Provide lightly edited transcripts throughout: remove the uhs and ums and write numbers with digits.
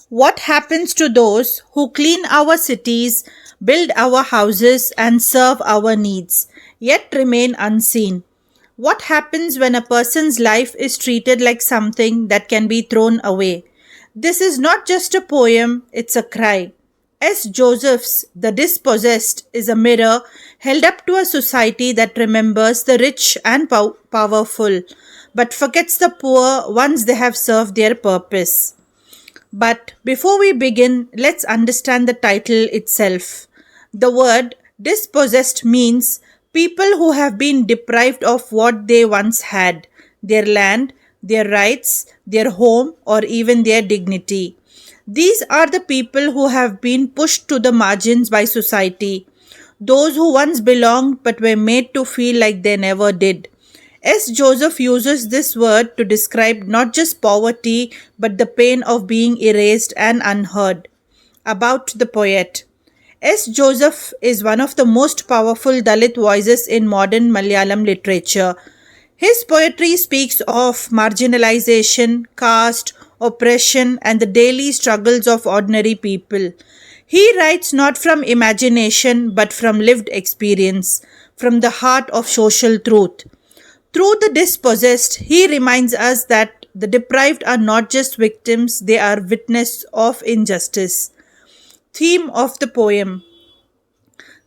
What happens to those who clean our cities, build our houses, and serve our needs, yet remain unseen? What happens when a person's life is treated like something that can be thrown away? This is not just a poem, it's a cry. S. Joseph's The Dispossessed is a mirror held up to a society that remembers the rich and powerful, but forgets the poor once they have served their purpose. But before we begin, let's understand the title itself. The word dispossessed means people who have been deprived of what they once had: their land, their rights, their home, or even their dignity. These are the people who have been pushed to the margins by society, those who once belonged but were made to feel like they never did. S. Joseph uses this word to describe not just poverty but the pain of being erased and unheard. About the poet. S. Joseph is one of the most powerful Dalit voices in modern Malayalam literature. His poetry speaks of marginalization, caste, oppression, and the daily struggles of ordinary people. He writes not from imagination but from lived experience, from the heart of social truth. Through the dispossessed, he reminds us that the deprived are not just victims, they are witness of injustice. Theme of the poem.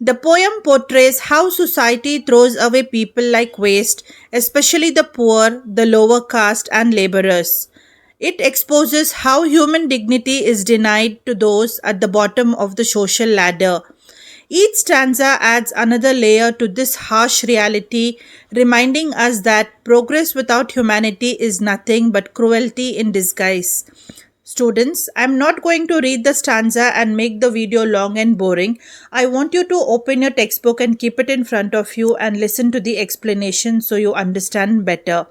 The poem portrays how society throws away people like waste, especially the poor, the lower caste, and laborers. It exposes how human dignity is denied to those at the bottom of the social ladder. Each stanza adds another layer to this harsh reality, reminding us that progress without humanity is nothing but cruelty in disguise. Students, I'm not going to read the stanza and make the video long and boring. I want you to open your textbook and keep it in front of you and listen to the explanation so you understand better.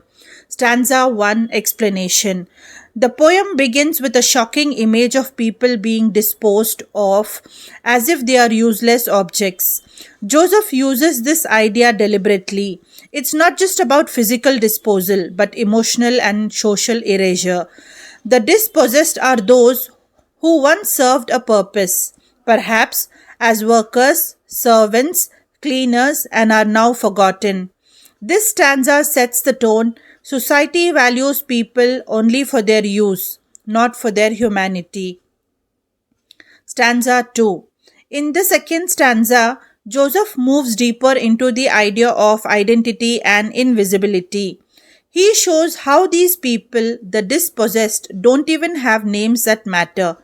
Stanza 1 Explanation. The poem begins with a shocking image of people being disposed of as if they are useless objects. Joseph uses this idea deliberately. It's not just about physical disposal, but emotional and social erasure. The dispossessed are those who once served a purpose, perhaps as workers, servants, cleaners, and are now forgotten. This stanza sets the tone. Society values people only for their use, not for their humanity. Stanza 2. In the second stanza, Joseph moves deeper into the idea of identity and invisibility. He shows how these people, the dispossessed, don't even have names that matter.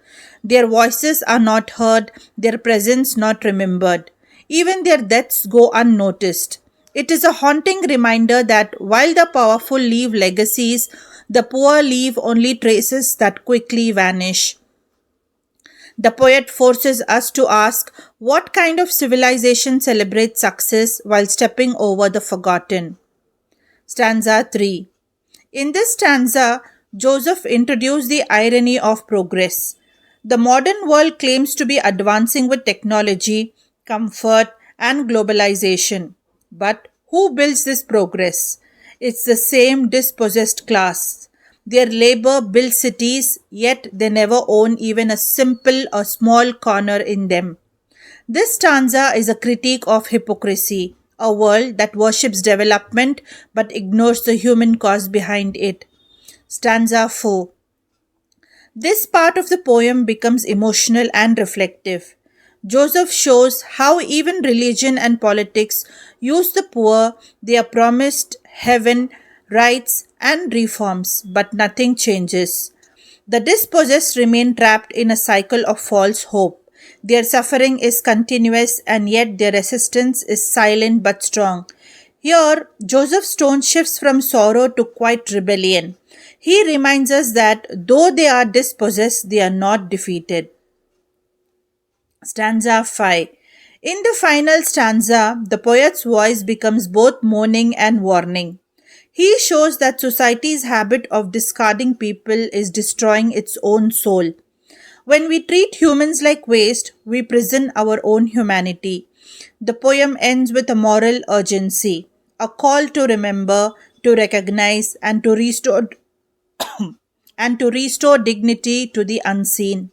Their voices are not heard, their presence not remembered. Even their deaths go unnoticed. It is a haunting reminder that while the powerful leave legacies, the poor leave only traces that quickly vanish. The poet forces us to ask what kind of civilization celebrates success while stepping over the forgotten. Stanza 3. In this stanza, Joseph introduced the irony of progress. The modern world claims to be advancing with technology, comfort, and globalization. But who builds this progress? It's the same dispossessed class. Their labor builds cities, yet they never own even a simple or small corner in them. This stanza is a critique of hypocrisy, a world that worships development but ignores the human cause behind it. Stanza 4. This part of the poem becomes emotional and reflective. Joseph shows how even religion and politics use the poor. They are promised heaven, rights, and reforms, but nothing changes. The dispossessed remain trapped in a cycle of false hope. Their suffering is continuous and yet their resistance is silent but strong. Here, Joseph's tone shifts from sorrow to quiet rebellion. He reminds us that though they are dispossessed, they are not defeated. Stanza 5. In the final stanza, the poet's voice becomes both mourning and warning. He shows that society's habit of discarding people is destroying its own soul. When we treat humans like waste, we prison our own humanity. The poem ends with a moral urgency, a call to remember, to recognize, and to restore and to restore dignity to the unseen.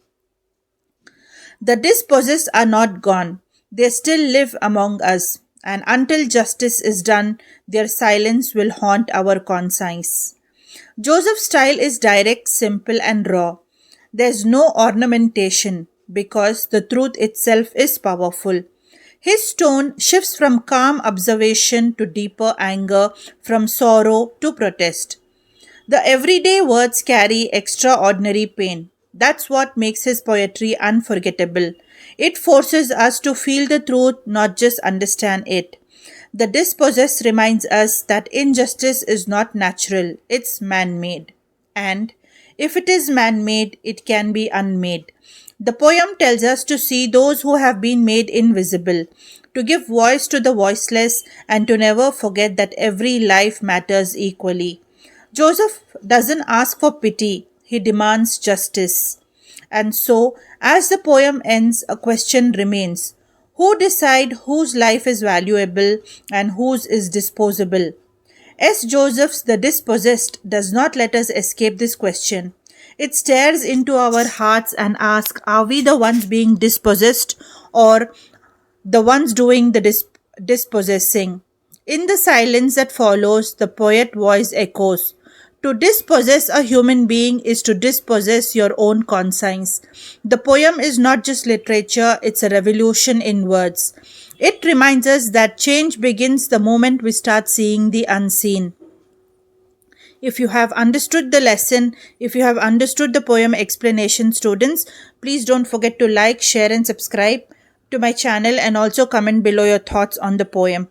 The dispossessed are not gone. They still live among us, and until justice is done, their silence will haunt our conscience. Joseph's style is direct, simple, and raw. There's no ornamentation because the truth itself is powerful. His tone shifts from calm observation to deeper anger, from sorrow to protest. The everyday words carry extraordinary pain. That's what makes his poetry unforgettable. It forces us to feel the truth, not just understand it. The dispossessed reminds us that injustice is not natural, it's man made. And if it is man made, it can be unmade. The poem tells us to see those who have been made invisible, to give voice to the voiceless, and to never forget that every life matters equally. Joseph doesn't ask for pity, he demands justice. And so, as the poem ends, a question remains: who decide whose life is valuable and whose is disposable? S. Joseph's The Dispossessed does not let us escape this question. It stares into our hearts and asks, are we the ones being dispossessed or the ones doing the dispossessing? In the silence that follows, the poet voice echoes: to dispossess a human being is to dispossess your own conscience. The poem is not just literature, it's a revolution in words. It reminds us that change begins the moment we start seeing the unseen. If you have understood the lesson, if you have understood the poem explanation, students, please don't forget to like, share, and subscribe to my channel, and also comment below your thoughts on the poem.